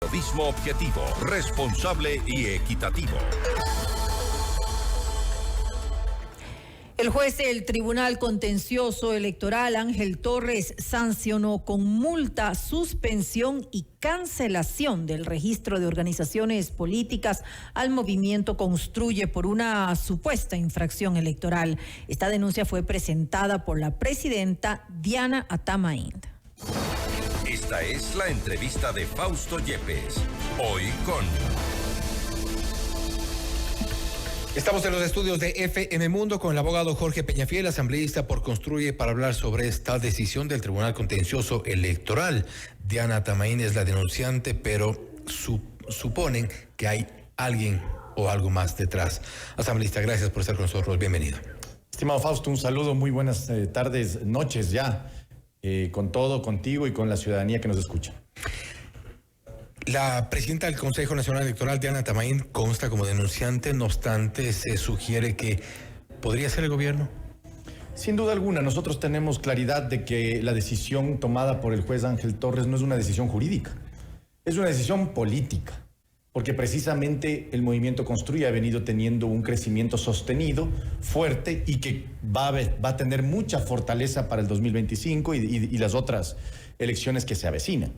Periodismo objetivo, responsable y equitativo. El juez del Tribunal Contencioso Electoral, Ángel Torres, sancionó con multa, suspensión y cancelación del registro de organizaciones políticas al movimiento Construye por una supuesta infracción electoral. Esta denuncia fue presentada por la presidenta Diana Atamaín. Esta es la entrevista de Fausto Yepes. Hoy con... Estamos en los estudios de FM Mundo con el abogado Jorge Peñafiel, asambleísta por Construye, para hablar sobre esta decisión del Tribunal Contencioso Electoral. Diana Atamaín es la denunciante, pero suponen que hay alguien o algo más detrás. Asambleísta, gracias por estar con nosotros. Bienvenido. Estimado Fausto, un saludo, muy buenas tardes, noches ya, con todo, contigo y con la ciudadanía que nos escucha. La presidenta del Consejo Nacional Electoral, Diana Atamaín, consta como denunciante. No obstante, se sugiere que podría ser el gobierno. Sin duda alguna, nosotros tenemos claridad de que la decisión tomada por el juez Ángel Torres no es una decisión jurídica, es una decisión política, porque precisamente el movimiento Construye ha venido teniendo un crecimiento sostenido, fuerte, y que va a tener mucha fortaleza para el 2025 y las otras elecciones que se avecinan.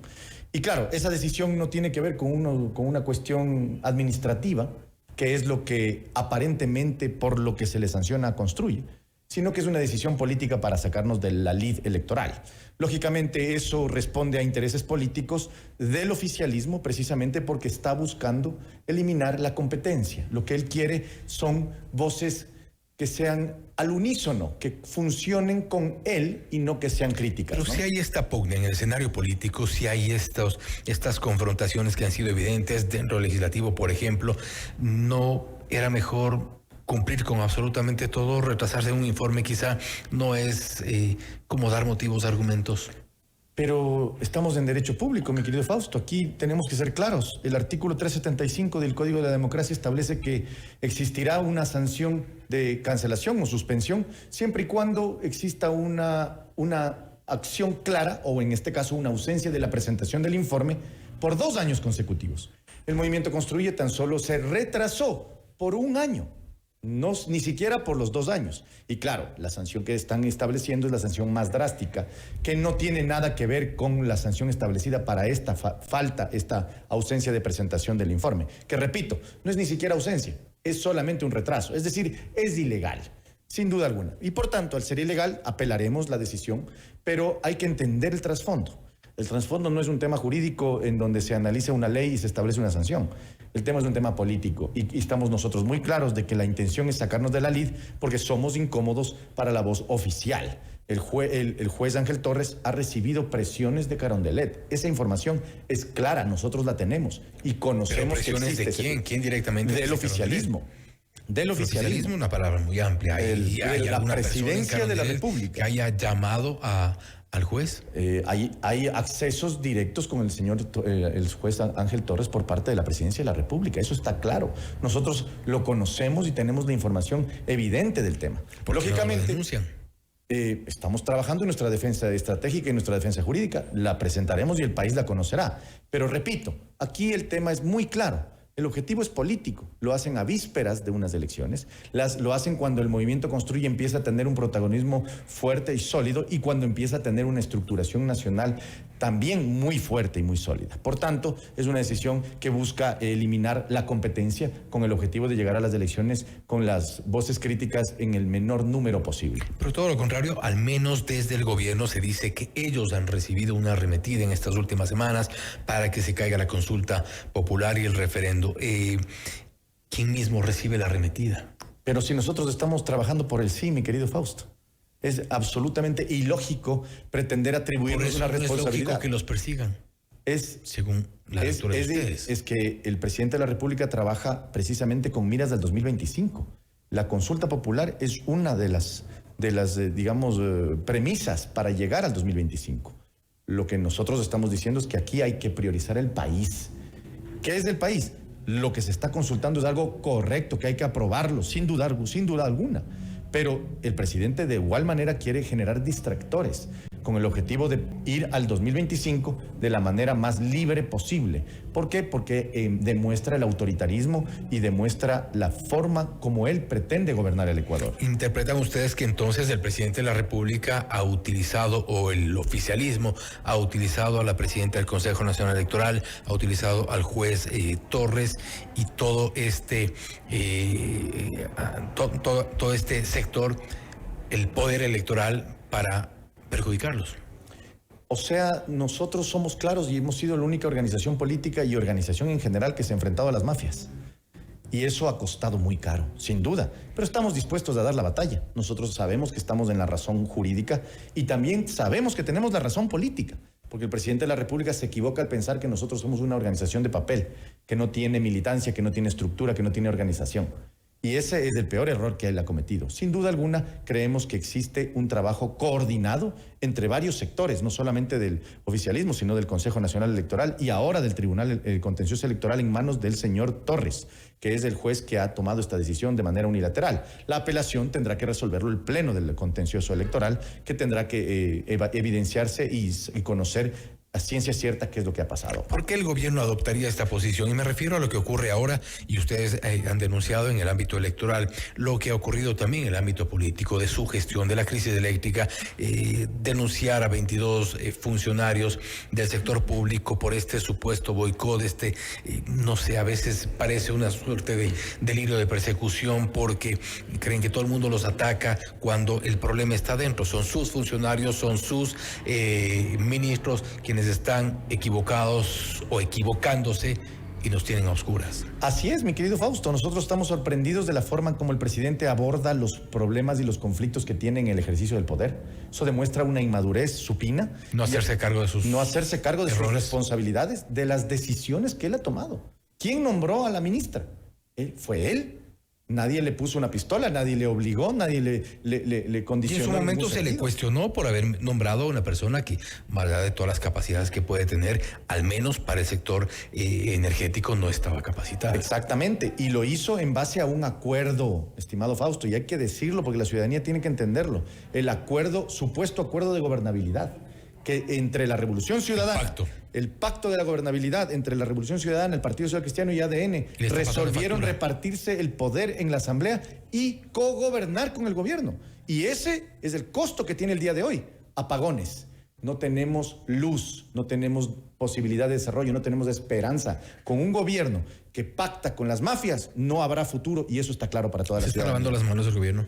Y claro, esa decisión no tiene que ver con una cuestión administrativa, que es lo que aparentemente por lo que se le sanciona Construye, sino que es una decisión política para sacarnos de la lid electoral. Lógicamente eso responde a intereses políticos del oficialismo, precisamente porque está buscando eliminar la competencia. Lo que él quiere son voces que sean al unísono, que funcionen con él y no que sean críticas. Pero ¿no? si hay esta pugna en el escenario político, si hay estas confrontaciones que han sido evidentes dentro del legislativo, por ejemplo, ¿no era mejor cumplir con absolutamente todo? Retrasarse un informe quizá no es como dar motivos, argumentos. Pero estamos en derecho público, mi querido Fausto. Aquí tenemos que ser claros. El artículo 375 del Código de la Democracia establece que existirá una sanción de cancelación o suspensión siempre y cuando exista una acción clara, o en este caso una ausencia de la presentación del informe por 2 años consecutivos. El movimiento Construye tan solo se retrasó por 1 año. No, ni siquiera por los 2 años. Y claro, la sanción que están estableciendo es la sanción más drástica, que no tiene nada que ver con la sanción establecida para esta esta ausencia de presentación del informe, que repito, no es ni siquiera ausencia, es solamente un retraso, es decir, es ilegal, sin duda alguna. Y por tanto, al ser ilegal, apelaremos la decisión, pero hay que entender el trasfondo. El trasfondo no es un tema jurídico en donde se analiza una ley y se establece una sanción. El tema es un tema político y estamos nosotros muy claros de que la intención es sacarnos de la lid porque somos incómodos para la voz oficial. El juez Ángel Torres ha recibido presiones de Carondelet. Esa información es clara, nosotros la tenemos y conocemos que existe. ¿De quién? ¿Quién directamente? Del oficialismo. Del oficialismo. Es una palabra muy amplia. ¿Hay que haya llamado al juez? Hay accesos directos con el juez Ángel Torres por parte de la presidencia de la República. Eso está claro. Nosotros lo conocemos y tenemos la información evidente del tema. Lógicamente, no lo denuncian. Estamos trabajando en nuestra defensa estratégica y nuestra defensa jurídica. La presentaremos y el país la conocerá. Pero repito, aquí el tema es muy claro. El objetivo es político, lo hacen a vísperas de unas elecciones, lo hacen cuando el movimiento Construye empieza a tener un protagonismo fuerte y sólido y cuando empieza a tener una estructuración nacional también muy fuerte y muy sólida. Por tanto, es una decisión que busca eliminar la competencia con el objetivo de llegar a las elecciones con las voces críticas en el menor número posible. Pero todo lo contrario, al menos desde el gobierno se dice que ellos han recibido una arremetida en estas últimas semanas para que se caiga la consulta popular y el referendo. ¿Quién mismo recibe la arremetida? Pero si nosotros estamos trabajando por el sí, mi querido Fausto. Es absolutamente ilógico pretender atribuirnos una responsabilidad. Es lógico que los persigan. Según la lectura de ustedes. Es que el presidente de la República trabaja precisamente con miras del 2025. La consulta popular es una de las premisas para llegar al 2025. Lo que nosotros estamos diciendo es que aquí hay que priorizar el país. ¿Qué es el país? Lo que se está consultando es algo correcto, que hay que aprobarlo, sin duda alguna. Pero el presidente de igual manera quiere generar distractores. con el objetivo de ir al 2025 de la manera más libre posible. ¿Por qué? Porque demuestra el autoritarismo y demuestra la forma como él pretende gobernar el Ecuador. ¿Interpretan ustedes que entonces el presidente de la República ha utilizado, o el oficialismo ha utilizado a la presidenta del Consejo Nacional Electoral, ha utilizado al juez Torres y todo este todo este sector, el poder electoral, para perjudicarlos? O sea, nosotros somos claros y hemos sido la única organización política y organización en general que se ha enfrentado a las mafias. Y eso ha costado muy caro, sin duda. Pero estamos dispuestos a dar la batalla. Nosotros sabemos que estamos en la razón jurídica y también sabemos que tenemos la razón política. Porque el presidente de la República se equivoca al pensar que nosotros somos una organización de papel, que no tiene militancia, que no tiene estructura, que no tiene organización. Y ese es el peor error que él ha cometido. Sin duda alguna, creemos que existe un trabajo coordinado entre varios sectores, no solamente del oficialismo, sino del Consejo Nacional Electoral y ahora del Tribunal Contencioso Electoral en manos del señor Torres, que es el juez que ha tomado esta decisión de manera unilateral. La apelación tendrá que resolverlo el Pleno del Contencioso Electoral, que tendrá que evidenciarse y conocer a ciencia cierta qué es lo que ha pasado. ¿Por qué el gobierno adoptaría esta posición? Y me refiero a lo que ocurre ahora, y ustedes han denunciado en el ámbito electoral, lo que ha ocurrido también en el ámbito político, de su gestión, de la crisis eléctrica, denunciar a 22 funcionarios del sector público por este supuesto boicot, no sé, a veces parece una suerte de delirio de persecución porque creen que todo el mundo los ataca cuando el problema está dentro. Son sus funcionarios, son sus ministros quienes están equivocados o equivocándose y nos tienen a oscuras. Así es, mi querido Fausto. Nosotros estamos sorprendidos de la forma como el presidente aborda los problemas y los conflictos que tiene en el ejercicio del poder. Eso demuestra una inmadurez supina. No hacerse cargo de sus sus responsabilidades, de las decisiones que él ha tomado. ¿Quién nombró a la ministra? ¿Fue él? Nadie le puso una pistola, nadie le obligó, nadie le condicionó. Y en su momento se le cuestionó por haber nombrado a una persona que, más allá de todas las capacidades que puede tener, al menos para el sector energético no estaba capacitada. Exactamente, y lo hizo en base a un acuerdo, estimado Fausto, y hay que decirlo porque la ciudadanía tiene que entenderlo. El supuesto acuerdo de gobernabilidad, que entre la Revolución Ciudadana, el pacto de la gobernabilidad entre la Revolución Ciudadana, el Partido Social Cristiano y ADN, resolvieron repartirse el poder en la Asamblea y cogobernar con el gobierno. Y ese es el costo que tiene el día de hoy. Apagones. No tenemos luz, no tenemos posibilidad de desarrollo, no tenemos esperanza. Con un gobierno que pacta con las mafias, no habrá futuro, y eso está claro para toda la ciudadanía. ¿Se está lavando las manos del gobierno?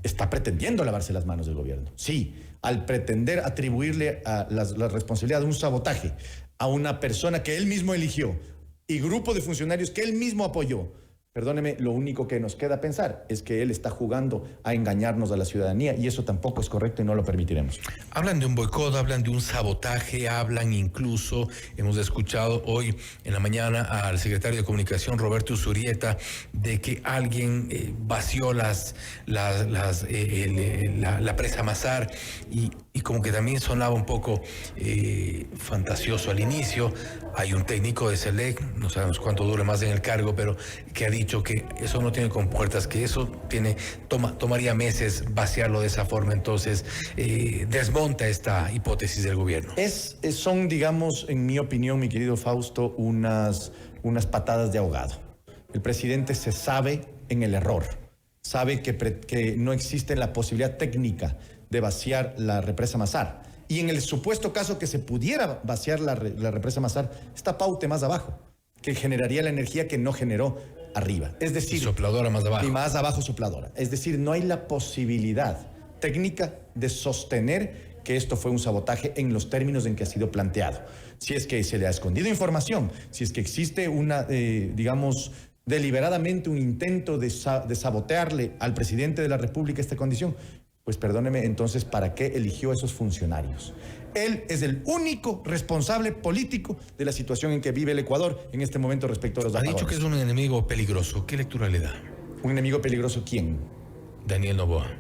Está pretendiendo lavarse las manos del gobierno. Sí, al pretender atribuirle a la responsabilidad de un sabotaje a una persona que él mismo eligió y grupo de funcionarios que él mismo apoyó. Perdóneme, lo único que nos queda pensar es que él está jugando a engañarnos a la ciudadanía y eso tampoco es correcto y no lo permitiremos. Hablan de un boicot, hablan de un sabotaje, hablan incluso, hemos escuchado hoy en la mañana al secretario de Comunicación, Roberto Usurieta, de que alguien vació la presa Mazar y como que también sonaba un poco fantasioso al inicio. Hay un técnico de SELEC, no sabemos cuánto dure más en el cargo, pero que ha dicho que eso no tiene compuertas, que eso tomaría meses vaciarlo de esa forma. Entonces, desmonta esta hipótesis del gobierno. Son, digamos, en mi opinión, mi querido Fausto, unas patadas de ahogado. El presidente se sabe en el error, sabe que no existe la posibilidad técnica de vaciar la represa Mazar. Y en el supuesto caso que se pudiera vaciar la represa Mazar, está Paute más abajo, que generaría la energía que no generó arriba. Es decir, y sopladora más abajo. Y más abajo sopladora. Es decir, no hay la posibilidad técnica de sostener que esto fue un sabotaje en los términos en que ha sido planteado. Si es que se le ha escondido información, si es que existe digamos, deliberadamente un intento de sabotearle al presidente de la República esta condición, pues perdóneme, entonces, ¿para qué eligió a esos funcionarios? Él es el único responsable político de la situación en que vive el Ecuador en este momento respecto a los apagones. Ha dicho que es un enemigo peligroso. ¿Qué lectura le da? ¿Un enemigo peligroso quién? Daniel Noboa.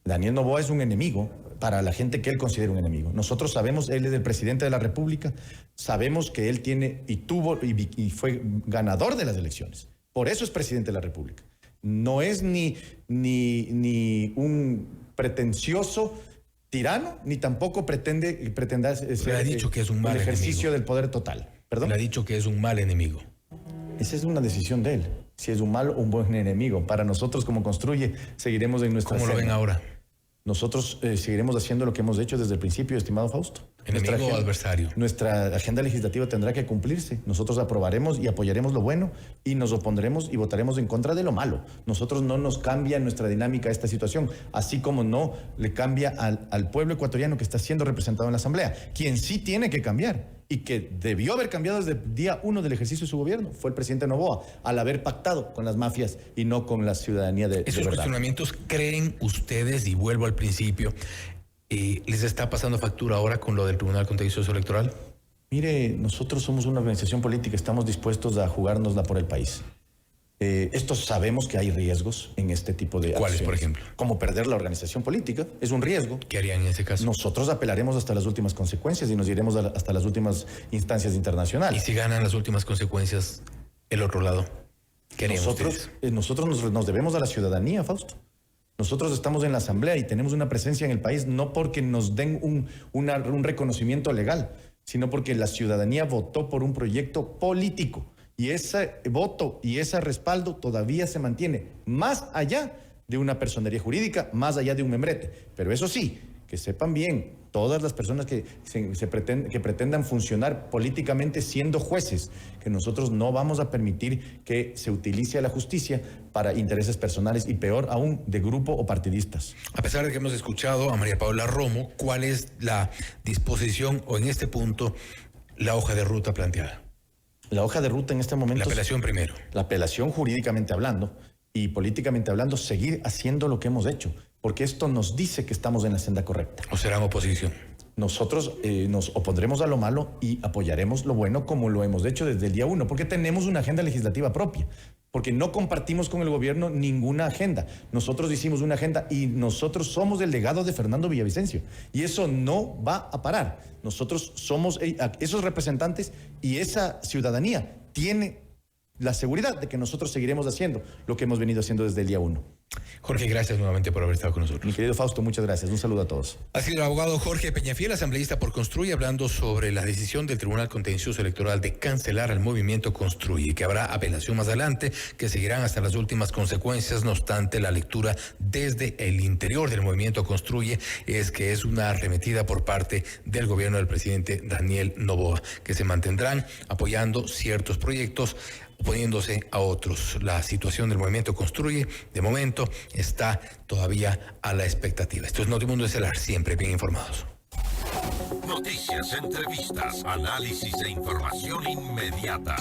Daniel Noboa es un enemigo para la gente que él considera un enemigo. Nosotros sabemos, él es el presidente de la República, sabemos que él tiene y fue ganador de las elecciones. Por eso es presidente de la República. No es ni un pretencioso tirano, ni tampoco pretenda Le ha dicho que es un mal el ejercicio enemigo. del poder total. ¿Perdón? Le ha dicho que es un mal enemigo. Esa es una decisión de él. Si es un mal o un buen enemigo. Para nosotros, como Construye, seguiremos en nuestra ¿Cómo lo ven senda. ahora? Nosotros seguiremos haciendo lo que hemos hecho desde el principio, estimado Fausto. ¿Enemigo o adversario? Nuestra agenda legislativa tendrá que cumplirse. Nosotros aprobaremos y apoyaremos lo bueno y nos opondremos y votaremos en contra de lo malo. Nosotros no nos cambia nuestra dinámica a esta situación, así como no le cambia al pueblo ecuatoriano que está siendo representado en la Asamblea. Quien sí tiene que cambiar y que debió haber cambiado desde el día 1 del ejercicio de su gobierno fue el presidente Noboa, al haber pactado con las mafias y no con la ciudadanía de Esos verdad. cuestionamientos, ¿creen ustedes, y vuelvo al principio, les está pasando factura ahora con lo del Tribunal Contencioso Electoral? Mire, nosotros somos una organización política, estamos dispuestos a jugárnosla por el país. Estos sabemos que hay riesgos en este tipo de ¿Cuáles, por acciones. ejemplo? Como perder la organización política, es un riesgo. ¿Qué harían en ese caso? Nosotros apelaremos hasta las últimas consecuencias y nos iremos hasta las últimas instancias ¿Y internacionales. si ganan las últimas consecuencias el otro lado? ¿Qué harían ustedes? Nosotros nos debemos a la ciudadanía, Fausto. Nosotros estamos en la Asamblea y tenemos una presencia en el país no porque nos den un reconocimiento legal, sino porque la ciudadanía votó por un proyecto político. Y ese voto y ese respaldo todavía se mantiene más allá de una personería jurídica, más allá de un membrete. Pero eso sí, que sepan bien, todas las personas que pretendan funcionar políticamente siendo jueces, que nosotros no vamos a permitir que se utilice a la justicia para intereses personales y peor aún de grupo o partidistas. A pesar de que hemos escuchado a María Paula Romo, ¿cuál es la disposición o en este punto la hoja de ruta planteada? La hoja de ruta en este momento... La apelación primero. La apelación jurídicamente hablando y políticamente hablando, seguir haciendo lo que hemos hecho, porque esto nos dice que estamos en la senda correcta. ¿O serán oposición? Nosotros nos opondremos a lo malo y apoyaremos lo bueno como lo hemos hecho desde el día 1, porque tenemos una agenda legislativa propia, porque no compartimos con el gobierno ninguna agenda. Nosotros hicimos una agenda y nosotros somos el legado de Fernando Villavicencio y eso no va a parar. Nosotros somos esos representantes y esa ciudadanía tiene la seguridad de que nosotros seguiremos haciendo lo que hemos venido haciendo desde el día 1. Jorge, gracias nuevamente por haber estado con nosotros. Mi querido Fausto, muchas gracias. Un saludo a todos. Ha sido el abogado Jorge Peñafiel, asambleísta por Construye, hablando sobre la decisión del Tribunal Contencioso Electoral de cancelar al movimiento Construye, que habrá apelación más adelante, que seguirán hasta las últimas consecuencias. No obstante, la lectura desde el interior del movimiento Construye es que es una arremetida por parte del gobierno del presidente Daniel Noboa, que se mantendrán apoyando ciertos proyectos, oponiéndose a otros. La situación del movimiento Construye, de momento, está todavía a la expectativa. Esto es Notimundo Estelar, siempre bien informados. Noticias, entrevistas, análisis e información inmediata.